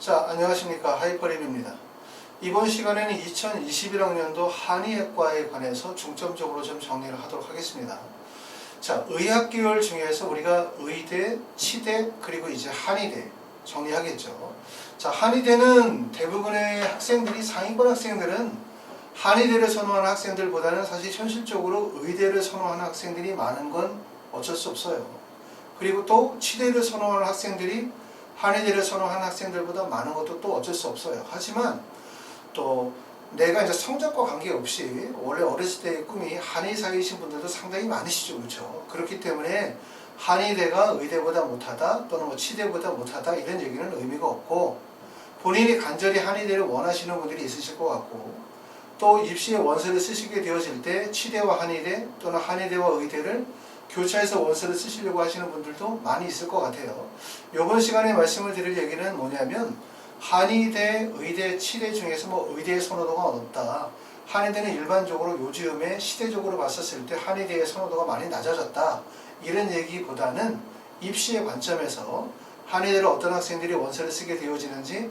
자, 안녕하십니까. 하이퍼랩입니다. 이번 시간에는 2021학년도 한의학과에 관해서 중점적으로 좀 정리를 하도록 하겠습니다. 자, 의학계열 중에서 우리가 의대, 치대, 그리고 이제 한의대 정리하겠죠. 자, 한의대는 대부분의 학생들이, 상위권 학생들은 한의대를 선호하는 학생들보다는 사실 현실적으로 의대를 선호하는 학생들이 많은 건 어쩔 수 없어요. 그리고 또 치대를 선호하는 학생들이 한의대를 선호하는 학생들보다 많은 것도 또 어쩔 수 없어요. 하지만 또 내가 이제 성적과 관계없이 원래 어렸을 때의 꿈이 한의사이신 분들도 상당히 많으시죠. 그렇죠? 그렇기 때문에 한의대가 의대보다 못하다 또는 뭐 치대보다 못하다 이런 얘기는 의미가 없고, 본인이 간절히 한의대를 원하시는 분들이 있으실 것 같고, 또 입시에 원서를 쓰시게 되어질 때 치대와 한의대 또는 한의대와 의대를 교차해서 원서를 쓰시려고 하시는 분들도 많이 있을 것 같아요. 이번 시간에 말씀을 드릴 얘기는 뭐냐면, 한의대, 의대, 치대 중에서 뭐 의대의 선호도가 높다, 한의대는 일반적으로 요즘에 시대적으로 봤었을 때 한의대의 선호도가 많이 낮아졌다, 이런 얘기보다는 입시의 관점에서 한의대를 어떤 학생들이 원서를 쓰게 되어지는지,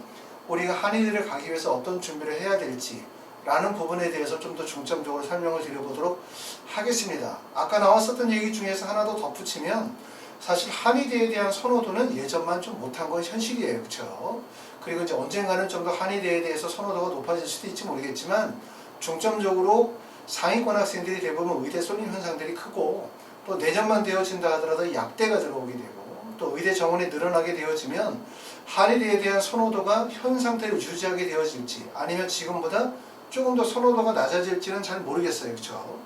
우리가 한의대를 가기 위해서 어떤 준비를 해야 될지 라는 부분에 대해서 좀 더 중점적으로 설명을 드려보도록 하겠습니다. 아까 나왔었던 얘기 중에서 하나 더 덧붙이면, 사실 한의대에 대한 선호도는 예전만 좀 못한 건 현실이에요. 그렇죠? 그리고 이제 언젠가는 좀 더 한의대에 대해서 선호도가 높아질 수도 있지 모르겠지만, 중점적으로 상위권 학생들이 대부분 의대 쏠림 현상들이 크고, 또 내년만 되어진다 하더라도 약대가 들어오게 되고, 또 의대 정원이 늘어나게 되어지면 한의대에 대한 선호도가 현 상태로 유지하게 되어질지, 아니면 지금보다 조금 더 선호도가 낮아질지는 잘 모르겠어요. 그렇죠?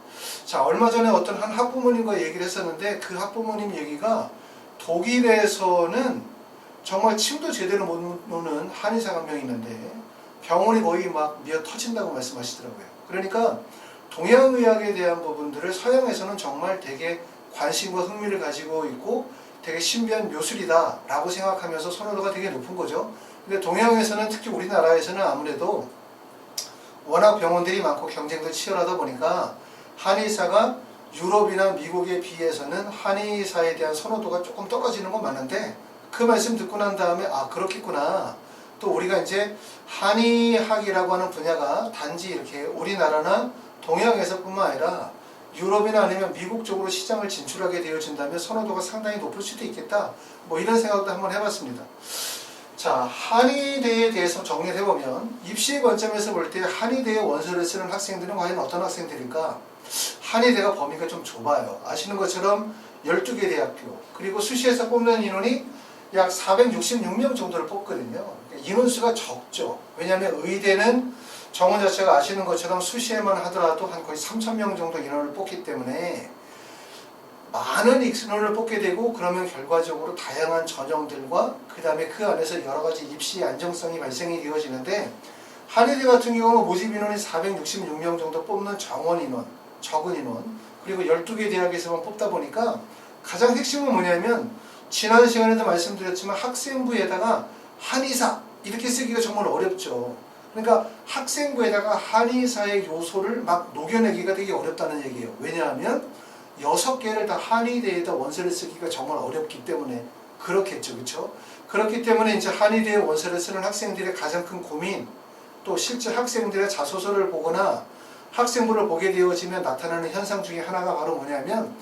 자, 얼마 전에 어떤 한 학부모님과 얘기를 했었는데, 그 학부모님 얘기가 독일에서는 정말 침도 제대로 못 놓는 한의사가 한 명 있는데 병원이 거의 막 미어 터진다고 말씀하시더라고요. 그러니까 동양의학에 대한 부분들을 서양에서는 정말 되게 관심과 흥미를 가지고 있고 되게 신비한 묘술이다 라고 생각하면서 선호도가 되게 높은 거죠. 근데 동양에서는, 특히 우리나라에서는 아무래도 워낙 병원들이 많고 경쟁도 치열하다 보니까 한의사가 유럽이나 미국에 비해서는 한의사에 대한 선호도가 조금 떨어지는 건 맞는데, 그 말씀 듣고 난 다음에 아, 그렇겠구나. 또 우리가 이제 한의학이라고 하는 분야가 단지 이렇게 우리나라나 동양에서뿐만 아니라 유럽이나 아니면 미국 쪽으로 시장을 진출하게 되어진다면 선호도가 상당히 높을 수도 있겠다, 뭐 이런 생각도 한번 해봤습니다. 자, 한의대에 대해서 정리를 해보면, 입시의 관점에서 볼 때 한의대에 원서를 쓰는 학생들은 과연 어떤 학생들일까? 한의대가 범위가 좀 좁아요. 아시는 것처럼 12개 대학교, 그리고 수시에서 뽑는 인원이 약 466명 정도를 뽑거든요. 인원수가 적죠. 왜냐하면 의대는 정원 자체가 아시는 것처럼 수시에만 하더라도 한 거의 3,000명 정도 인원을 뽑기 때문에 많은 인원을 뽑게 되고, 그러면 결과적으로 다양한 전형들과 그 다음에 그 안에서 여러 가지 입시 안정성이 발생이 되어지는데, 한의대 같은 경우는 모집 인원이 466명 정도 뽑는 정원 인원, 적은 인원, 그리고 12개 대학에서만 뽑다 보니까 가장 핵심은 뭐냐면, 지난 시간에도 말씀드렸지만 학생부에다가 한의사 이렇게 쓰기가 정말 어렵죠. 그러니까 학생부에다가 한의사의 요소를 막 녹여내기가 되게 어렵다는 얘기예요. 왜냐하면 6개를 다 한의대에다 원서를 쓰기가 정말 어렵기 때문에 그렇겠죠. 그렇죠? 그렇기 때문에 이제 한의대에 원서를 쓰는 학생들의 가장 큰 고민, 또 실제 학생들의 자소서를 보거나 학생부를 보게 되어지면 나타나는 현상 중에 하나가 바로 뭐냐면,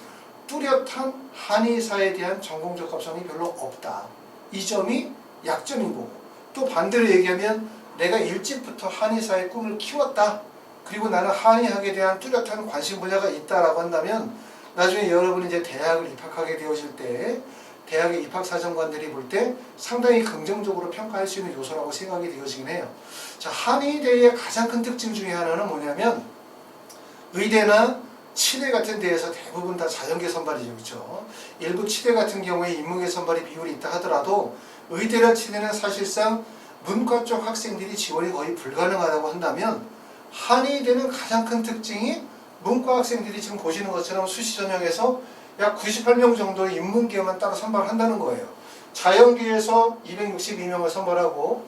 뚜렷한 한의사에 대한 전공 적합성이 별로 없다. 이 점이 약점인 거고, 또 반대로 얘기하면 내가 일찍부터 한의사의 꿈을 키웠다, 그리고 나는 한의학에 대한 뚜렷한 관심 분야가 있다라고 한다면, 나중에 여러분이 이제 대학을 입학하게 되어질 때 대학의 입학사정관들이 볼 때 상당히 긍정적으로 평가할 수 있는 요소라고 생각이 되어지긴 해요. 자, 한의대의 가장 큰 특징 중에 하나는 뭐냐면, 의대나 치대 같은 데에서 대부분 다 자연계 선발이죠. 그렇죠? 일부 치대 같은 경우에 인문계 선발이 비율이 있다 하더라도, 의대나 치대는 사실상 문과 쪽 학생들이 지원이 거의 불가능하다고 한다면, 한의대는 가장 큰 특징이 문과 학생들이 지금 보시는 것처럼 수시 전형에서 약 98명 정도의 인문계만 따로 선발한다는 거예요. 자연계에서 262명을 선발하고,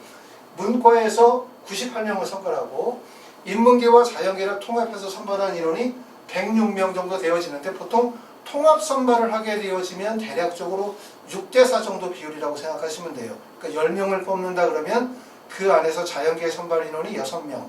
문과에서 98명을 선발하고, 인문계와 자연계를 통합해서 선발한 인원이 106명 정도 되어지는데, 보통 통합 선발을 하게 되어지면 대략적으로 6대4 정도 비율이라고 생각하시면 돼요. 그러니까 10명을 뽑는다 그러면 그 안에서 자연계 선발 인원이 6명,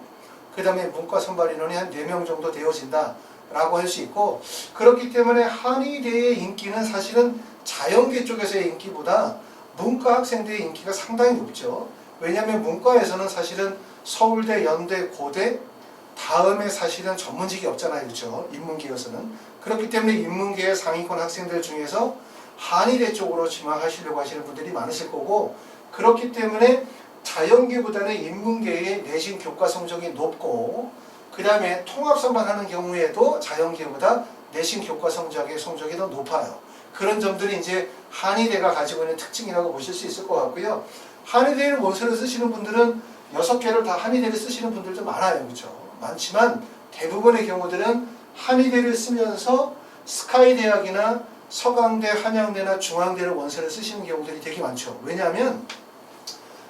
그 다음에 문과 선발 인원이 한 4명 정도 되어진다 라고 할 수 있고, 그렇기 때문에 한의대의 인기는 사실은 자연계 쪽에서의 인기보다 문과 학생들의 인기가 상당히 높죠. 왜냐하면 문과에서는 사실은 서울대, 연대, 고대 다음에 사실은 전문직이 없잖아요. 그렇죠? 인문계에서는. 그렇기 때문에 인문계의 상위권 학생들 중에서 한의대 쪽으로 진학하시려고 하시는 분들이 많으실 거고, 그렇기 때문에 자연계보다는 인문계의 내신 교과 성적이 높고, 그 다음에 통합 선발하는 경우에도 자연계보다 내신 교과 성적이 더 높아요. 그런 점들이 이제 한의대가 가지고 있는 특징이라고 보실 수 있을 것 같고요. 한의대를 원서를 쓰시는 분들은 6개를 다 한의대를 쓰시는 분들도 많아요. 그렇죠? 많지만 대부분의 경우들은 한의대를 쓰면서 스카이대학이나 서강대, 한양대나 중앙대를 원서를 쓰시는 경우들이 되게 많죠. 왜냐하면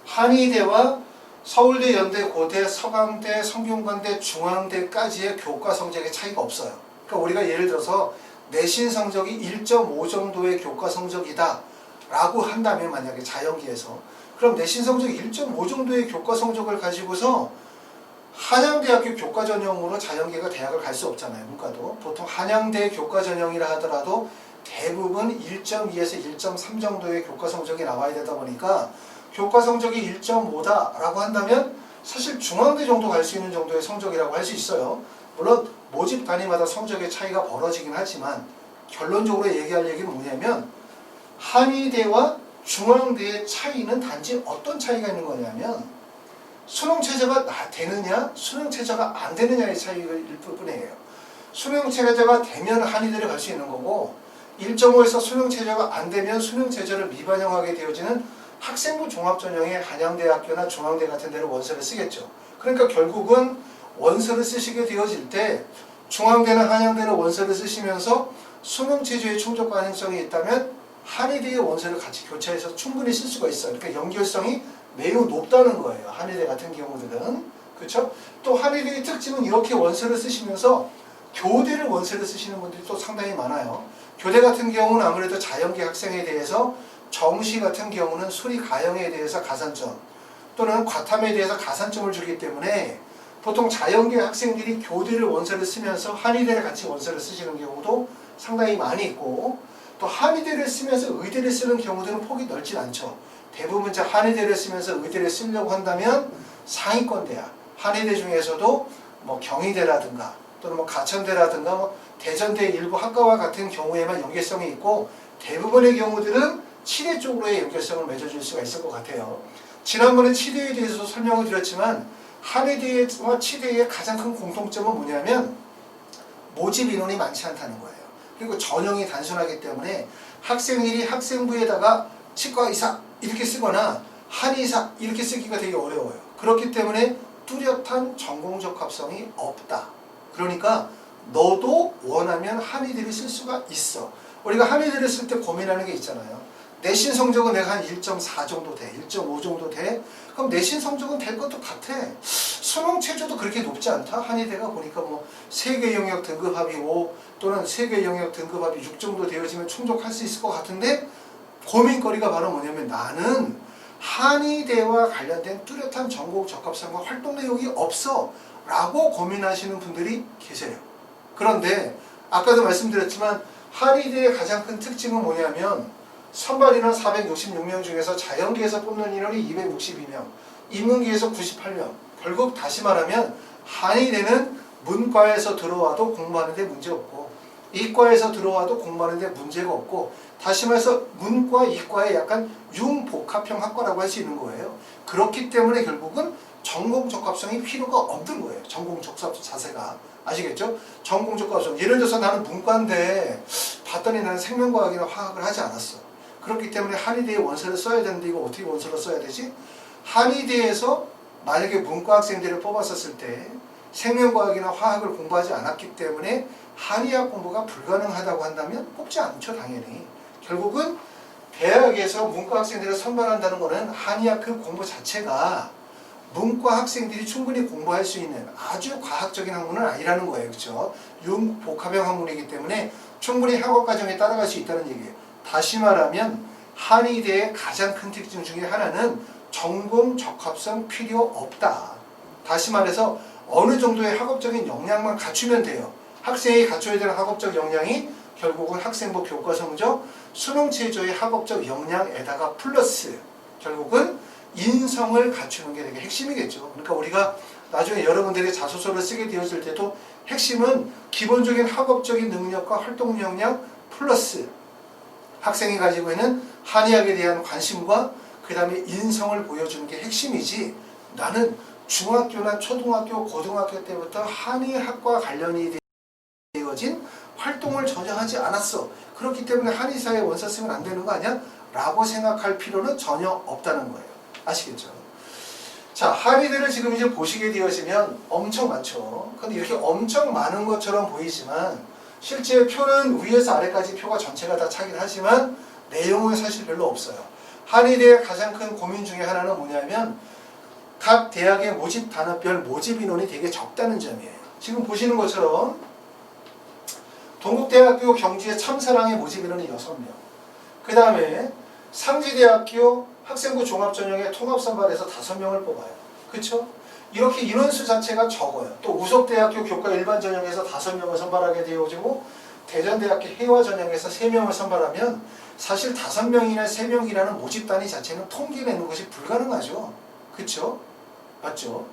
한의대와 서울대, 연대, 고대, 서강대, 성균관대, 중앙대까지의 교과 성적의 차이가 없어요. 그러니까 우리가 예를 들어서 내신 성적이 1.5 정도의 교과 성적이다 라고 한다면, 만약에 자연계에서, 그럼 내신 성적이 1.5 정도의 교과 성적을 가지고서 한양대학교 교과 전형으로 자연계가 대학을 갈 수 없잖아요. 문과도. 보통 한양대 교과 전형이라 하더라도 대부분 1.2에서 1.3 정도의 교과 성적이 나와야 되다 보니까, 교과 성적이 1.5다 라고 한다면 사실 중앙대 정도 갈 수 있는 정도의 성적이라고 할 수 있어요. 물론 모집 단위마다 성적의 차이가 벌어지긴 하지만, 결론적으로 얘기할 얘기는 뭐냐면, 한의대와 중앙대의 차이는 단지 어떤 차이가 있는 거냐면, 수능체제가 되느냐 수능체제가 안 되느냐의 차이일 뿐이에요. 수능체제가 되면 한의대를 갈 수 있는 거고, 1.5에서 수능체제가 안 되면 수능체제를 미반영하게 되어지는 학생부 종합전형의 한양대학교나 중앙대 같은 데를 원서를 쓰겠죠. 그러니까 결국은 원서를 쓰시게 되어질 때 중앙대나 한양대를 원서를 쓰시면서 수능체제의 충족 가능성이 있다면 한의대의 원서를 같이 교차해서 충분히 쓸 수가 있어요. 그러니까 연결성이 매우 높다는 거예요. 한의대 같은 경우들은. 그렇죠? 또 한의대의 특징은 이렇게 원서를 쓰시면서 교대를 원서를 쓰시는 분들이 또 상당히 많아요. 교대 같은 경우는 아무래도 자연계 학생에 대해서, 정시 같은 경우는 수리 가형에 대해서 가산점 또는 과탐에 대해서 가산점을 주기 때문에 보통 자연계 학생들이 교대를 원서를 쓰면서 한의대를 같이 원서를 쓰시는 경우도 상당히 많이 있고, 또 한의대를 쓰면서 의대를 쓰는 경우들은 폭이 넓진 않죠. 대부분 이제 한의대를 쓰면서 의대를 쓰려고 한다면 상위권 대학, 한의대 중에서도 뭐 경희대라든가 또는 뭐 가천대라든가 뭐 대전대 일부 학과와 같은 경우에만 연계성이 있고, 대부분의 경우들은 치대 쪽으로의 연결성을 맺어줄 수가 있을 것 같아요. 지난번에 치대에 대해서 설명을 드렸지만, 한의대와 치대의 가장 큰 공통점은 뭐냐면 모집 인원이 많지 않다는 거예요. 그리고 전형이 단순하기 때문에 학생들이 학생부에다가 치과의사 이렇게 쓰거나 한의사 이렇게 쓰기가 되게 어려워요. 그렇기 때문에 뚜렷한 전공 적합성이 없다. 그러니까 너도 원하면 한의대를 쓸 수가 있어. 우리가 한의대를 쓸 때 고민하는 게 있잖아요. 내신 성적은 내가 한 1.4 정도 돼, 1.5 정도 돼. 그럼 내신 성적은 될 것도 같아. 수능 체제도 그렇게 높지 않다. 한의대가 보니까 뭐 세계 영역 등급합이 5 또는 세계 영역 등급합이 6 정도 되어지면 충족할 수 있을 것 같은데, 고민거리가 바로 뭐냐면, 나는 한의대와 관련된 뚜렷한 전공 적합성과 활동 내용이 없어 라고 고민하시는 분들이 계세요. 그런데 아까도 말씀드렸지만 한의대의 가장 큰 특징은 뭐냐면, 선발 인원 466명 중에서 자연계에서 뽑는 인원이 262명, 인문계에서 98명. 결국 다시 말하면 한의대는 문과에서 들어와도 공부하는데 문제 없고, 이과에서 들어와도 공부하는데 문제가 없고, 다시 말해서 문과, 이과의 약간 융복합형 학과라고 할 수 있는 거예요. 그렇기 때문에 결국은 전공 적합성이 필요가 없는 거예요. 전공 적합 자세가. 아시겠죠? 전공 적합성. 예를 들어서 나는 문과인데 봤더니 나는 생명과학이나 화학을 하지 않았어. 그렇기 때문에 한의대에 원서를 써야 되는데 이거 어떻게 원서를 써야 되지? 한의대에서 만약에 문과 학생들을 뽑았었을 때 생명과학이나 화학을 공부하지 않았기 때문에 한의학 공부가 불가능하다고 한다면 뽑지 않죠, 당연히. 결국은 대학에서 문과 학생들을 선발한다는 것은 한의학 그 공부 자체가 문과 학생들이 충분히 공부할 수 있는 아주 과학적인 학문은 아니라는 거예요. 그렇죠? 융복합형 학문이기 때문에 충분히 학업 과정에 따라갈 수 있다는 얘기예요. 다시 말하면 한의대의 가장 큰 특징 중에 하나는 전공 적합성 필요 없다. 다시 말해서 어느 정도의 학업적인 역량만 갖추면 돼요. 학생이 갖춰야 되는 학업적 역량이 결국은 학생부 교과 성적, 수능 최저의 학업적 역량에다가 플러스 결국은 인성을 갖추는 게 되게 핵심이겠죠. 그러니까 우리가 나중에 여러분들이 자소서를 쓰게 되었을 때도 핵심은 기본적인 학업적인 능력과 활동 역량 플러스 학생이 가지고 있는 한의학에 대한 관심과 그 다음에 인성을 보여주는 게 핵심이지, 나는 중학교나 초등학교, 고등학교 때부터 한의학과 관련이 되어진 활동을 전혀 하지 않았어. 그렇기 때문에 한의사의 원서 쓰면 안 되는 거 아니야? 라고 생각할 필요는 전혀 없다는 거예요. 아시겠죠? 자, 한의대를 지금 이제 보시게 되어지면 엄청 많죠. 근데 이렇게 엄청 많은 것처럼 보이지만 실제 표는 위에서 아래까지 표가 전체가 다 차긴 하지만 내용은 사실 별로 없어요. 한의대의 가장 큰 고민 중에 하나는 뭐냐면 각 대학의 모집 단원별 모집 인원이 되게 적다는 점이에요. 지금 보시는 것처럼 동국대학교 경주의 참사랑의 모집 인원이 6명. 그 다음에 상지대학교 학생부 종합전형의 통합선발에서 5명을 뽑아요. 그쵸? 이렇게 인원수 자체가 적어요. 또 우석대학교 교과 일반전형에서 5명을 선발하게 되어지고 대전대학교 해화전형에서 3명을 선발하면 사실 5명이나 3명이라는 모집단위 자체는 통계내는 것이 불가능하죠. 그쵸? 맞죠?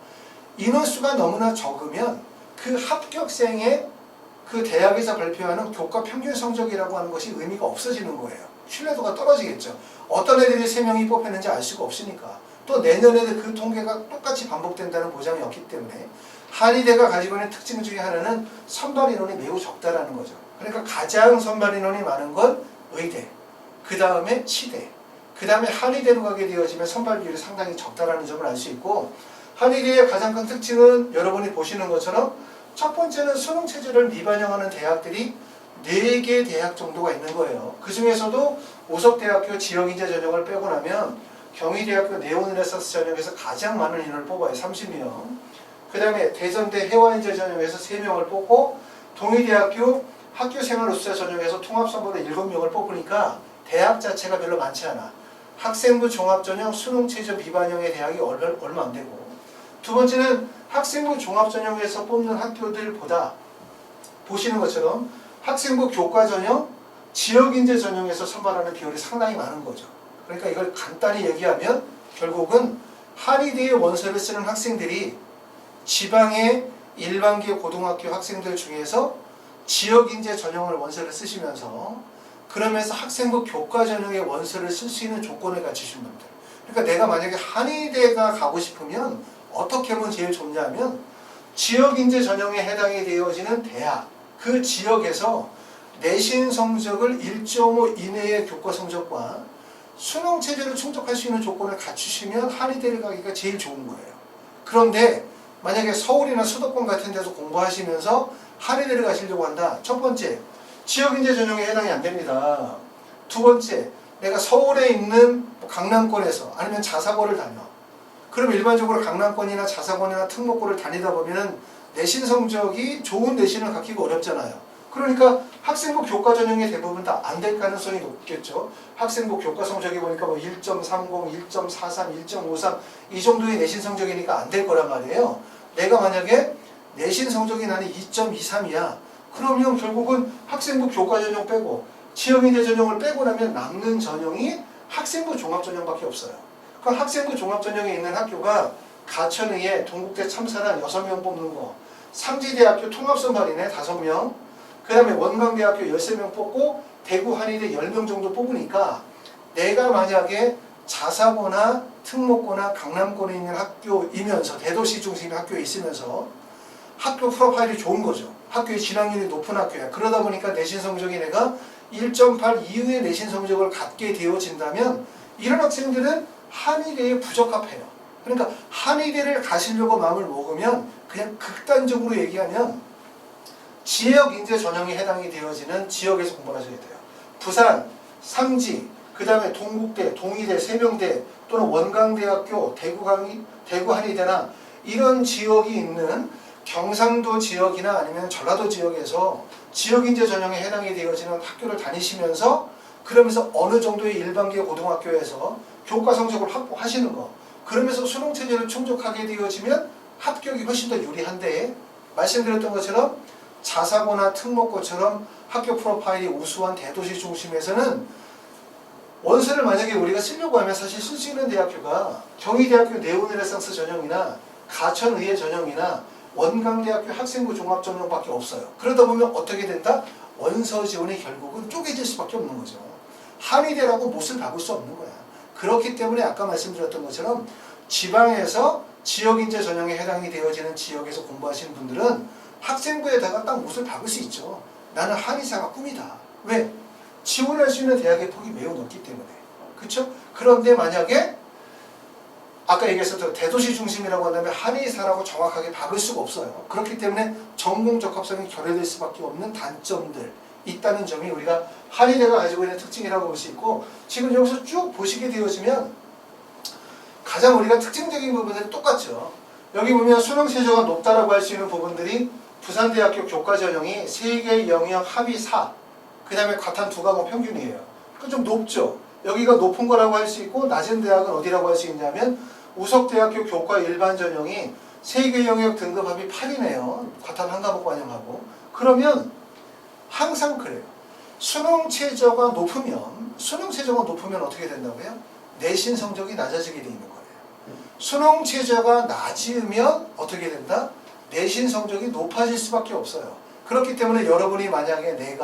인원수가 너무나 적으면 그 합격생의 그 대학에서 발표하는 교과 평균 성적이라고 하는 것이 의미가 없어지는 거예요. 신뢰도가 떨어지겠죠. 어떤 애들이 3명이 뽑혔는지 알 수가 없으니까. 또 내년에도 그 통계가 똑같이 반복된다는 보장이 없기 때문에 한의대가 가지고 있는 특징 중에 하나는 선발 인원이 매우 적다라는 거죠. 그러니까 가장 선발 인원이 많은 건 의대, 그 다음에 치대, 그 다음에 한의대로 가게 되어지면 선발 비율이 상당히 적다라는 점을 알 수 있고, 한의대의 가장 큰 특징은 여러분이 보시는 것처럼 첫 번째는 수능 체제를 미반영하는 대학들이 4개 대학 정도가 있는 거예요. 그 중에서도 오석대학교 지역인재 전형을 빼고 나면 경희대학교 네오르네상스 전형에서 가장 많은 인원을 뽑아요. 30명. 그 다음에 대전대 해화인재 전형에서 3명을 뽑고 동의대학교 학교생활우수자 전형에서 통합선발로 7명을 뽑으니까 대학 자체가 별로 많지 않아. 학생부 종합전형 수능 최저 미반영의 대학이 얼마 안 되고, 두 번째는 학생부 종합전형에서 뽑는 학교들보다 보시는 것처럼 학생부 교과전형, 지역인재 전형에서 선발하는 비율이 상당히 많은 거죠. 그러니까 이걸 간단히 얘기하면 결국은 한의대의 원서를 쓰는 학생들이 지방의 일반계 고등학교 학생들 중에서 지역인재 전형을 원서를 쓰시면서 그러면서 학생부 교과전형의 원서를 쓸 수 있는 조건을 갖추신 분들. 그러니까 내가 만약에 한의대가 가고 싶으면 어떻게 하면 제일 좋냐면 지역인재 전형에 해당이 되어지는 대학, 그 지역에서 내신 성적을 1.5 이내의 교과 성적과 수능 체제를 충족할 수 있는 조건을 갖추시면 한의대를 가기가 제일 좋은 거예요. 그런데 만약에 서울이나 수도권 같은 데서 공부하시면서 한의대를 가시려고 한다. 첫 번째, 지역인재 전형에 해당이 안 됩니다. 두 번째, 내가 서울에 있는 강남권에서 아니면 자사고를 다녀. 그럼 일반적으로 강남권이나 자사고나 특목고를 다니다 보면 내신 성적이 좋은 내신을 갖기가 어렵잖아요. 그러니까 학생부 교과 전형이 대부분 다 안 될 가능성이 높겠죠. 학생부 교과 성적이 보니까 뭐 1.30, 1.43, 1.53 이 정도의 내신 성적이니까 안 될 거란 말이에요. 내가 만약에 내신 성적이 나는 2.23이야. 그러면 결국은 학생부 교과 전형 빼고 지역인재 전형을 빼고 나면 남는 전형이 학생부 종합 전형밖에 없어요. 그럼 학생부 종합 전형에 있는 학교가 가천의에 동국대 참사랑 6명 뽑는 거, 상지대학교 통합선발이네 5명, 그 다음에 원광대학교 13명 뽑고 대구 한의대 10명 정도 뽑으니까 내가 만약에 자사고나 특목고나 강남권에 있는 학교이면서 대도시 중심의 학교에 있으면서 학교 프로파일이 좋은 거죠. 학교의 진학률이 높은 학교야. 그러다 보니까 내신 성적이 내가 1.8 이후의 내신 성적을 갖게 되어진다면 이런 학생들은 한의대에 부적합해요. 그러니까 한의대를 가시려고 마음을 먹으면 그냥 극단적으로 얘기하면 지역인재 전형에 해당이 되어지는 지역에서 공부를 하셔야 돼요. 부산, 상지, 그 다음에 동국대, 동의대, 세명대 또는 원광대학교, 대구 한의대나 이런 지역이 있는 경상도 지역이나 아니면 전라도 지역에서 지역인재 전형에 해당이 되어지는 학교를 다니시면서 그러면서 어느 정도의 일반계 고등학교에서 교과 성적을 확보하시는 거, 그러면서 수능 체제를 충족하게 되어지면 합격이 훨씬 더 유리한데, 말씀드렸던 것처럼 자사고나 특목고처럼 학교 프로파일이 우수한 대도시 중심에서는 원서를 만약에 우리가 쓰려고 하면 사실 쓸 수 있는 대학교가 경희대학교 네오르네상스 전형이나 가천의예 전형이나 원광대학교 학생부 종합 전형밖에 없어요. 그러다 보면 어떻게 된다? 원서 지원이 결국은 쪼개질 수밖에 없는 거죠. 한의대라고 못을 박을 수 없는 거야. 그렇기 때문에 아까 말씀드렸던 것처럼 지방에서 지역인재 전형에 해당이 되어지는 지역에서 공부하시는 분들은 학생부에다가 딱 못을 박을 수 있죠. 나는 한의사가 꿈이다. 왜? 지원할 수 있는 대학의 폭이 매우 넓기 때문에. 그렇죠? 그런데 만약에 아까 얘기했었던 대도시 중심이라고 한다면 한의사라고 정확하게 박을 수가 없어요. 그렇기 때문에 전공 적합성이 결여될 수밖에 없는 단점들 있다는 점이 우리가 한의대가 가지고 있는 특징이라고 볼 수 있고, 지금 여기서 쭉 보시게 되어지면 가장 우리가 특징적인 부분들이 똑같죠. 여기 보면 수능 최저가 높다라고 할 수 있는 부분들이 부산대학교 교과 전형이 세계 영역 합의 4, 그 다음에 과탄 두 과목 평균이에요. 그 좀 높죠. 여기가 높은 거라고 할 수 있고, 낮은 대학은 어디라고 할 수 있냐면 우석대학교 교과 일반 전형이 세계 영역 등급 합의 8이네요. 과탄 한 과목 반영하고. 그러면 항상 그래요. 수능 최저가 높으면 어떻게 된다고요? 내신 성적이 낮아지게 돼 있는 거예요. 수능 최저가 낮으면 어떻게 된다? 내신 성적이 높아질 수밖에 없어요. 그렇기 때문에 여러분이 만약에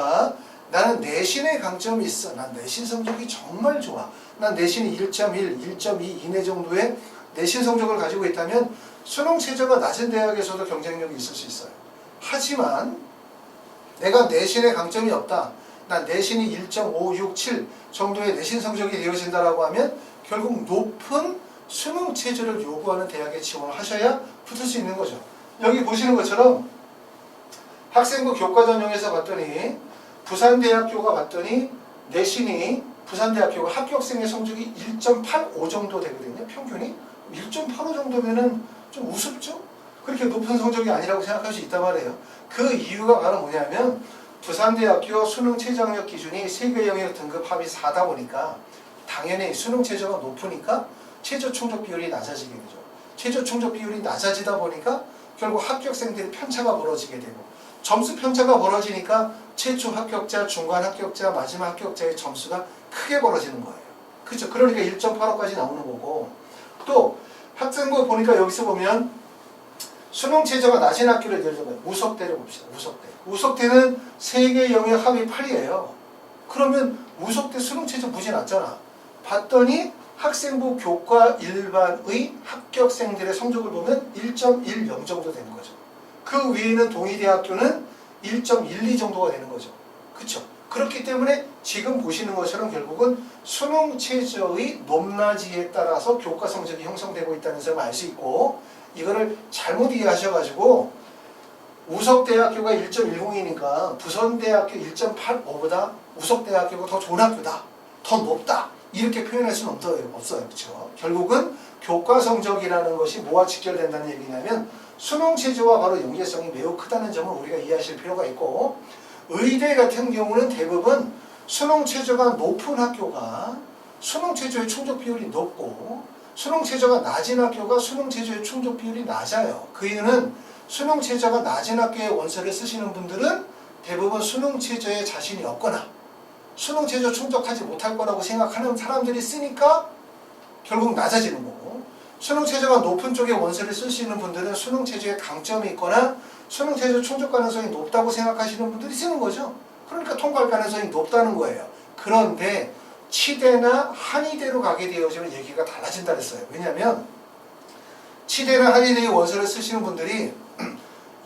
나는 내신에 강점이 있어. 난 내신 성적이 정말 좋아. 난 내신이 1.1, 1.2 이내 정도의 내신 성적을 가지고 있다면 수능 최저가 낮은 대학에서도 경쟁력이 있을 수 있어요. 하지만 내가 내신에 강점이 없다. 난 내신이 1.5, 6, 7 정도의 내신 성적이 되어진다라고 하면 결국 높은 수능 체제를 요구하는 대학에 지원을 하셔야 붙을 수 있는 거죠. 여기 보시는 것처럼 학생부 교과 전형에서 봤더니 부산대학교가 봤더니 내신이 부산대학교가 합격생의 성적이 1.85 정도 되거든요. 평균이 1.85 정도면은 좀 우습죠? 그렇게 높은 성적이 아니라고 생각할 수 있단 말이에요. 그 이유가 바로 뭐냐면 부산대학교 수능 최저학력 기준이 세계 영역 등급 합의 4다 보니까 당연히 수능 최저가 높으니까 최저 충족 비율이 낮아지게 되죠. 최저 충족 비율이 낮아지다 보니까 결국 합격생들이 편차가 벌어지게 되고, 점수 편차가 벌어지니까 최초 합격자, 중간 합격자, 마지막 합격자의 점수가 크게 벌어지는 거예요. 그렇죠? 그러니까 1.85까지 나오는 거고, 또 학생부 보니까 여기서 보면 수능 최저가 낮은 학교를 예를 들면 우석대를 봅시다. 우석대는 세계 영역 합의 8이에요. 그러면 우석대 수능 최저 무지 낮잖아. 봤더니 학생부 교과 일반의 합격생들의 성적을 보면 1.10 정도 되는 거죠. 그 위에는 동의대학교는 1.12 정도가 되는 거죠. 그렇죠? 그렇기 때문에 지금 보시는 것처럼 결국은 수능 최저의 높낮이에 따라서 교과 성적이 형성되고 있다는 점을 알 수 있고, 이거를 잘못 이해하셔가지고 우석대학교가 1.10이니까 부산대학교 1.85보다 우석대학교가 더 좋은 학교다, 더 높다, 이렇게 표현할 수는 없어요. 그렇죠? 결국은 교과 성적이라는 것이 뭐와 직결된다는 얘기냐면 수능 체제와 바로 연계성이 매우 크다는 점을 우리가 이해하실 필요가 있고, 의대 같은 경우는 대부분 수능 체제가 높은 학교가 수능 체제의 충족 비율이 높고, 수능 체제가 낮은 학교가 수능 체제의 충족 비율이 낮아요. 그 이유는 수능 체제가 낮은 학교의 원서를 쓰시는 분들은 대부분 수능 체제에 자신이 없거나 수능 체제 충족하지 못할 거라고 생각하는 사람들이 쓰니까 결국 낮아지는 거고, 수능 체제가 높은 쪽의 원서를 쓸 수 있는 분들은 수능 체제에 강점이 있거나 수능 체제 충족 가능성이 높다고 생각하시는 분들이 쓰는 거죠. 그러니까 통과할 가능성이 높다는 거예요. 그런데 치대나 한의대로 가게 되어지면 얘기가 달라진다 그랬어요. 왜냐하면 치대나 한의대의 원서를 쓰시는 분들이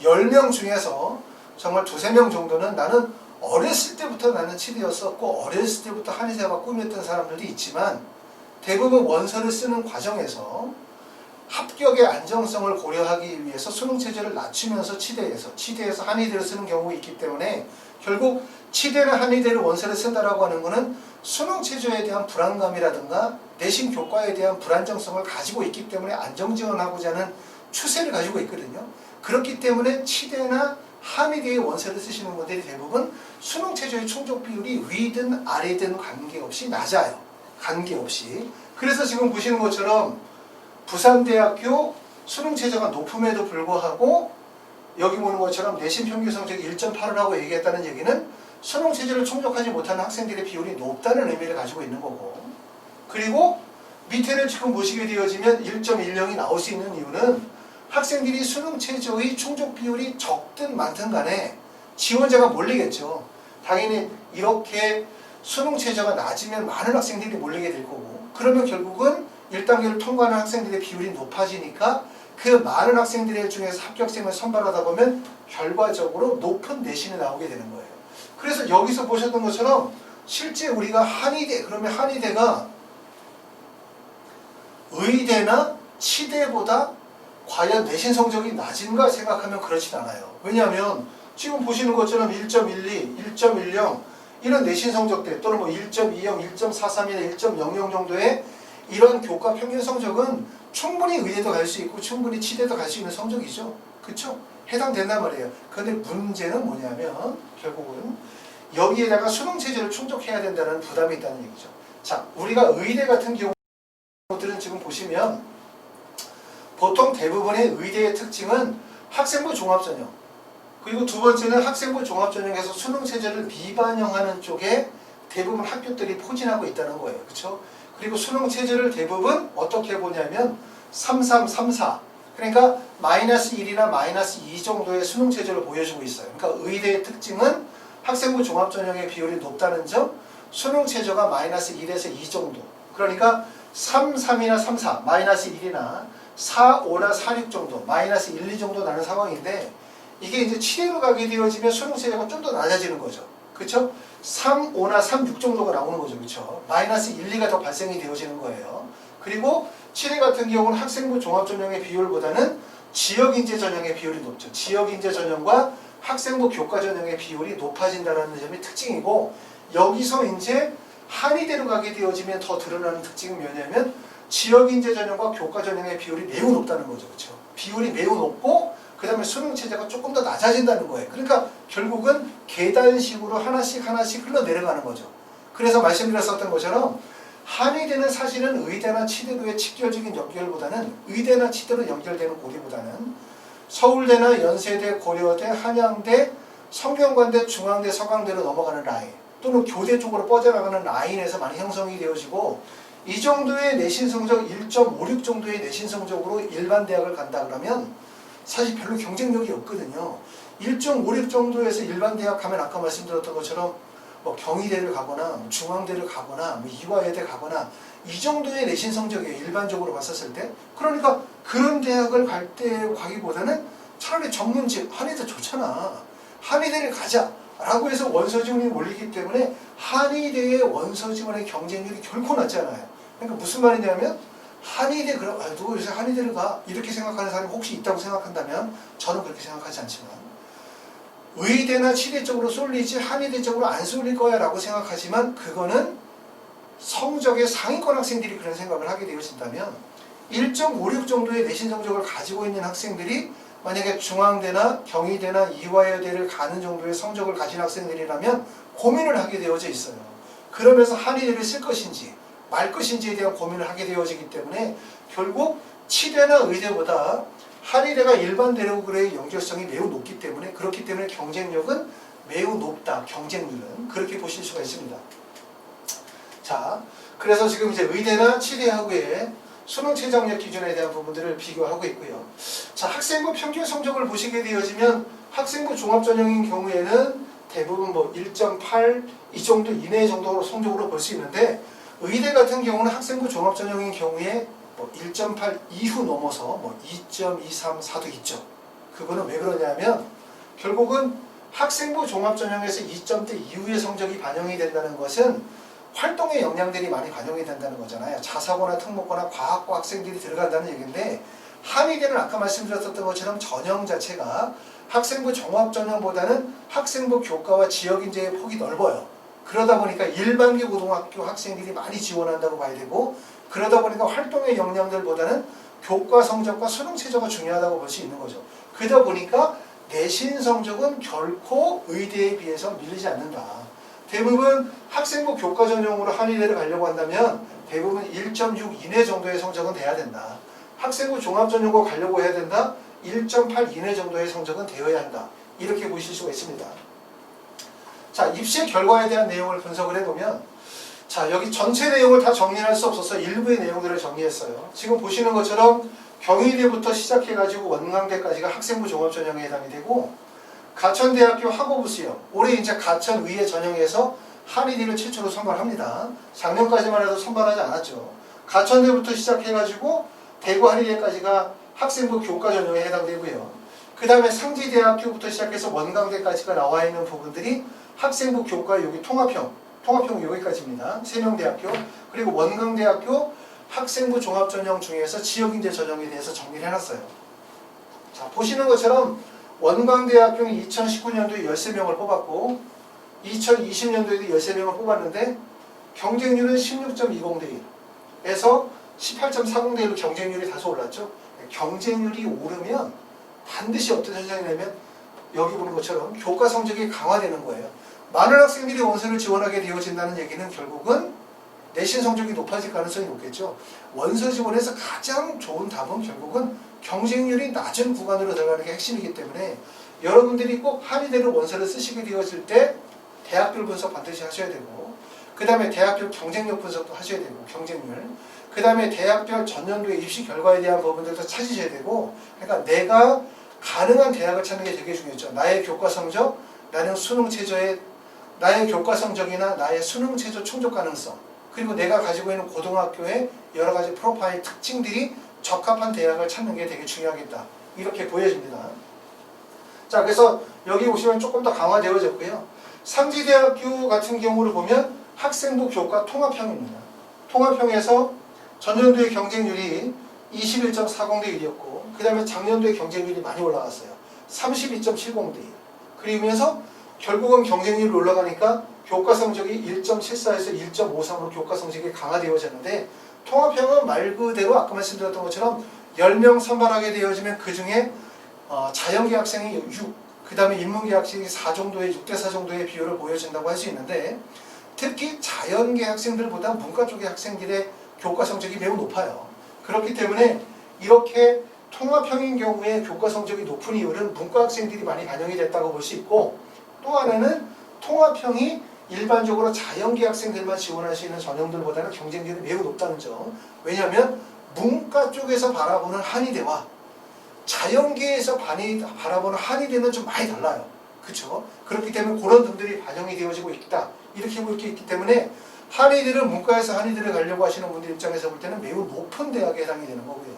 10명 중에서 정말 2~3명 정도는 나는 어렸을 때부터 나는 치대였었고 어렸을 때부터 한의사가 꿈이었던 사람들도 있지만, 대부분 원서를 쓰는 과정에서 합격의 안정성을 고려하기 위해서 수능 체제를 낮추면서 치대에서 한의대를 쓰는 경우가 있기 때문에 결국 치대나 한의대를 원서를 쓴다라고 하는 것은 수능 체제에 대한 불안감이라든가 내신 교과에 대한 불안정성을 가지고 있기 때문에 안정 지원하고자 하는 추세를 가지고 있거든요. 그렇기 때문에 치대나 한의대의 원서를 쓰시는 분들이 대부분 수능 체제의 충족 비율이 위든 아래든 관계없이 낮아요. 관계없이. 그래서 지금 보시는 것처럼 부산대학교 수능 체제가 높음에도 불구하고 여기 보는 것처럼 내신 평균 성적이 1.8을 하고 얘기했다는 얘기는 수능 체제를 충족하지 못하는 학생들의 비율이 높다는 의미를 가지고 있는 거고, 그리고 밑에를 지금 보시게 되어지면 1.10이 나올 수 있는 이유는 학생들이 수능 체제의 충족 비율이 적든 많든 간에 지원자가 몰리겠죠. 당연히 이렇게 수능 체제가 낮으면 많은 학생들이 몰리게 될 거고, 그러면 결국은 1단계를 통과하는 학생들의 비율이 높아지니까 그 많은 학생들 중에서 합격생을 선발하다 보면 결과적으로 높은 내신이 나오게 되는 거예요. 그래서 여기서 보셨던 것처럼 실제 우리가 한의대, 그러면 한의대가 의대나 치대보다 과연 내신 성적이 낮은가 생각하면 그렇진 않아요. 왜냐하면 지금 보시는 것처럼 1.12, 1.10 이런 내신 성적들 또는 뭐 1.20, 1.43이나 1.00 정도의 이런 교과 평균 성적은 충분히 의대도 갈 수 있고 충분히 치대도 갈 수 있는 성적이죠. 그렇죠? 해당된단 말이에요. 그런데 문제는 뭐냐면 결국은 여기에다가 수능 체제를 충족해야 된다는 부담이 있다는 얘기죠. 자, 우리가 의대 같은 경우들은 지금 보시면 보통 대부분의 의대의 특징은 학생부 종합전형, 그리고 두 번째는 학생부 종합전형에서 수능 체제를 미반영하는 쪽에 대부분 학교들이 포진하고 있다는 거예요. 그렇죠? 그리고 수능 체제를 대부분 어떻게 보냐면 3334, 그러니까 마이너스 1이나 마이너스 2 정도의 수능 체제를 보여주고 있어요. 그러니까 의대의 특징은 학생부 종합전형의 비율이 높다는 점, 수능 체제가 마이너스 1에서 2 정도, 그러니까 33이나 34, 마이너스 1이나 4, 5나 4, 6 정도, 마이너스 1, 2 정도 나는 상황인데, 이게 이제 치대로 가게 되어지면 수능 체제가 좀 더 낮아지는 거죠. 그렇죠? 3, 5나 3, 6 정도가 나오는 거죠. 그렇죠? 마이너스 1, 2가 더 발생이 되어지는 거예요. 그리고 치대 같은 경우는 학생부 종합전형의 비율보다는 지역인재 전형의 비율이 높죠. 지역인재 전형과 학생부 교과 전형의 비율이 높아진다는 점이 특징이고, 여기서 이제 한의대로 가게 되어지면 더 드러나는 특징은 뭐냐면 지역인재 전형과 교과 전형의 비율이 매우 높다는 거죠. 그렇죠? 비율이 매우 높고 그 다음에 수능 체제가 조금 더 낮아진다는 거예요. 그러니까 결국은 계단식으로 하나씩 흘러내려가는 거죠. 그래서 말씀드렸었던 것처럼 한의대는 사실은 의대나 치대로의 직결적인 연결보다는, 의대나 치대로 연결되는 고리보다는 서울대나 연세대, 고려대, 한양대, 성균관대, 중앙대, 서강대로 넘어가는 라인, 또는 교대 쪽으로 뻗어나가는 라인에서 많이 형성이 되어지고, 이 정도의 내신 성적 1.56 정도의 내신 성적으로 일반 대학을 간다 그러면 사실 별로 경쟁력이 없거든요. 1.56 정도에서 일반 대학 가면 아까 말씀드렸던 것처럼 뭐 경희대를 가거나 뭐 중앙대를 가거나 뭐 이화여대 가거나 이 정도의 내신 성적이에요. 일반적으로 봤었을 때. 그러니까 그런 대학을 갈 때 가기보다는 차라리 전문직 한의대 좋잖아. 한의대를 가자 라고 해서 원서 지원이 몰리기 때문에 한의대의 원서 지원의 경쟁률이 결코 낮지 않아요. 그러니까 무슨 말이냐면 한의대, 그럼 누가 요새 한의대를 가? 이렇게 생각하는 사람이 혹시 있다고 생각한다면 저는 그렇게 생각하지 않지만, 의대나 치대 쪽으로 쏠리지 한의대 쪽으로 안 쏠릴 거야 라고 생각하지만, 그거는 성적의 상위권 학생들이 그런 생각을 하게 되어진다면 1.56 정도의 내신 성적을 가지고 있는 학생들이 만약에 중앙대나 경희대나 이화여대를 가는 정도의 성적을 가진 학생들이라면 고민을 하게 되어져 있어요. 그러면서 한의대를 쓸 것인지 말 것인지에 대한 고민을 하게 되어지기 때문에 결국 치대나 의대보다 한의대가 일반 대학으로의 연결성이 매우 높기 때문에, 그렇기 때문에 경쟁력은 매우 높다. 경쟁률은 그렇게 보실 수가 있습니다. 자, 그래서 지금 이제 의대나 치대하고의 수능 최저학력 기준에 대한 부분들을 비교하고 있고요. 자, 학생부 평균 성적을 보시게 되어지면 학생부 종합전형인 경우에는 대부분 뭐 1.8 이 정도 이내 정도로 성적으로 볼 수 있는데, 의대 같은 경우는 학생부 종합전형인 경우에 뭐 1.8 이후 넘어서 뭐 2.234도 있죠. 그거는 왜 그러냐면 결국은 학생부 종합전형에서 2점대 이후의 성적이 반영이 된다는 것은 활동의 역량들이 많이 반영이 된다는 거잖아요. 자사고나 특목고나 과학고 학생들이 들어간다는 얘기인데, 한의대는 아까 말씀드렸던 것처럼 전형 자체가 학생부 종합전형보다는 학생부 교과와 지역인재의 폭이 넓어요. 그러다 보니까 일반계 고등학교 학생들이 많이 지원한다고 봐야 되고, 그러다 보니까 활동의 역량들보다는 교과 성적과 수능 최저가 중요하다고 볼 수 있는 거죠. 그러다 보니까 내신 성적은 결코 의대에 비해서 밀리지 않는다. 대부분 학생부 교과 전형으로 한의대를 가려고 한다면 대부분 1.6 이내 정도의 성적은 돼야 된다. 학생부 종합 전형으로 가려고 해야 된다. 1.8 이내 정도의 성적은 되어야 한다. 이렇게 보실 수가 있습니다. 자, 입시 결과에 대한 내용을 분석을 해보면, 자, 여기 전체 내용을 다 정리할 수 없어서 일부의 내용들을 정리했어요. 지금 보시는 것처럼 경희대부터 시작해가지고 원광대까지가 학생부 종합전형에 해당이 되고, 가천대학교 학업부 수형, 올해 이제 가천의회 전형에서 한의대를 최초로 선발합니다. 작년까지만 해도 선발하지 않았죠. 가천대부터 시작해가지고 대구 한의대까지가 학생부 교과 전형에 해당되고요. 그 다음에 상지대학교부터 시작해서 원광대까지가 나와 있는 부분들이 학생부 교과 여기 통합형 여기까지입니다. 세명대학교, 그리고 원광대학교 학생부 종합전형 중에서 지역인재 전형에 대해서 정리를 해놨어요. 자, 보시는 것처럼 원광대학교는 2019년도에 13명을 뽑았고 2020년도에도 13명을 뽑았는데 경쟁률은 16.20대 1에서 18.40대 1로 경쟁률이 다소 올랐죠. 경쟁률이 오르면 반드시 어떤 현상이 되면 여기 보는 것처럼 교과 성적이 강화되는 거예요. 많은 학생들이 원서를 지원하게 되어진다는 얘기는 결국은 내신 성적이 높아질 가능성이 높겠죠. 원서 지원에서 가장 좋은 답은 결국은 경쟁률이 낮은 구간으로 들어가는 게 핵심이기 때문에 여러분들이 꼭 한의대로 원서를 쓰시게 되어질 때 대학별 분석 반드시 하셔야 되고, 그 다음에 대학별 경쟁력 분석도 하셔야 되고, 경쟁률, 그 다음에 대학별 전년도의 입시 결과에 대한 부분들도 찾으셔야 되고, 그러니까 내가 가능한 대학을 찾는 게 되게 중요했죠. 나의 교과 성적, 나는 수능 최저의 나의 교과 성적이나 나의 수능 최저 충족 가능성, 그리고 내가 가지고 있는 고등학교의 여러 가지 프로파일 특징들이 적합한 대학을 찾는 게 되게 중요하겠다. 이렇게 보여집니다. 자, 그래서 여기 보시면 조금 더 강화되어졌고요. 상지대학교 같은 경우를 보면 학생부 교과 통합형입니다. 통합형에서 전년도의 경쟁률이 21.40대 1이었고, 그 다음에 작년도의 경쟁률이 많이 올라갔어요. 32.70대 1. 그러면서 결국은 경쟁률이 올라가니까 교과 성적이 1.74에서 1.53으로 교과 성적이 강화되어졌는데, 통합형은 말 그대로 아까 말씀드렸던 것처럼 10명 선발하게 되어지면 그 중에 자연계 학생이 6, 그 다음에 인문계 학생이 4 정도의 6대4 정도의 비율을 보여준다고 할 수 있는데, 특히 자연계 학생들보다 문과 쪽의 학생들의 교과 성적이 매우 높아요. 그렇기 때문에 이렇게 통합형인 경우에 교과 성적이 높은 이유는 문과 학생들이 많이 반영이 됐다고 볼 수 있고, 또 하나는 통합형이 일반적으로 자연계 학생들만 지원할 수 있는 전형들보다는 경쟁률이 매우 높다는 점. 왜냐하면 문과 쪽에서 바라보는 한의대와 자연계에서 바라보는 한의대는 좀 많이 달라요. 그렇죠? 그렇기 때문에 그런 분들이 반영이 되어지고 있다. 이렇게 볼 게 있기 때문에 한의대를 문과에서 한의대를 가려고 하시는 분들 입장에서 볼 때는 매우 높은 대학에 해당이 되는 거고요.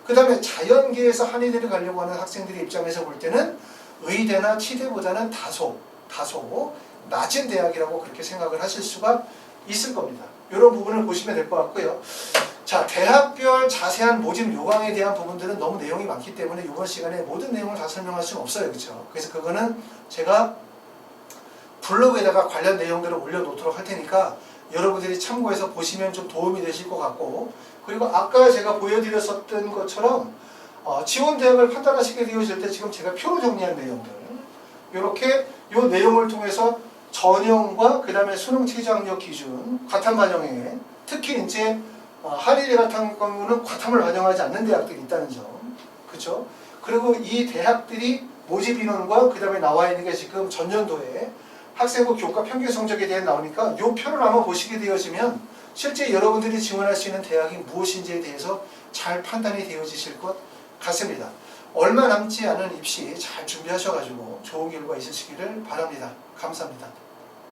그 다음에 자연계에서 한의대를 가려고 하는 학생들의 입장에서 볼 때는 의대나 치대보다는 다소 낮은 대학이라고 그렇게 생각을 하실 수가 있을 겁니다. 이런 부분을 보시면 될 것 같고요. 자, 대학별 자세한 모집 요강에 대한 부분들은 너무 내용이 많기 때문에 이번 시간에 모든 내용을 다 설명할 수는 없어요. 그렇죠? 그래서 그거는 제가 블로그에다가 관련 내용들을 올려놓도록 할 테니까 여러분들이 참고해서 보시면 좀 도움이 되실 것 같고, 그리고 아까 제가 보여드렸었던 것처럼 지원 대학을 판단하시게 되어질 때 지금 제가 표로 정리한 내용들, 이렇게 이 내용을 통해서 전형과 그 다음에 수능 최저학력 기준, 과탐 반영에, 특히 이제 한의대 같은 경우는 과탐을 반영하지 않는 대학들이 있다는 점, 그렇죠? 그리고 이 대학들이 모집 인원과 그 다음에 나와 있는 게 지금 전년도에 학생부 교과 평균 성적에 대해 나오니까 이 표를 한번 보시게 되어지면 실제 여러분들이 지원할 수 있는 대학이 무엇인지에 대해서 잘 판단이 되어지실 것 같습니다. 얼마 남지 않은 입시 잘 준비하셔가지고 좋은 결과 있으시기를 바랍니다. 감사합니다.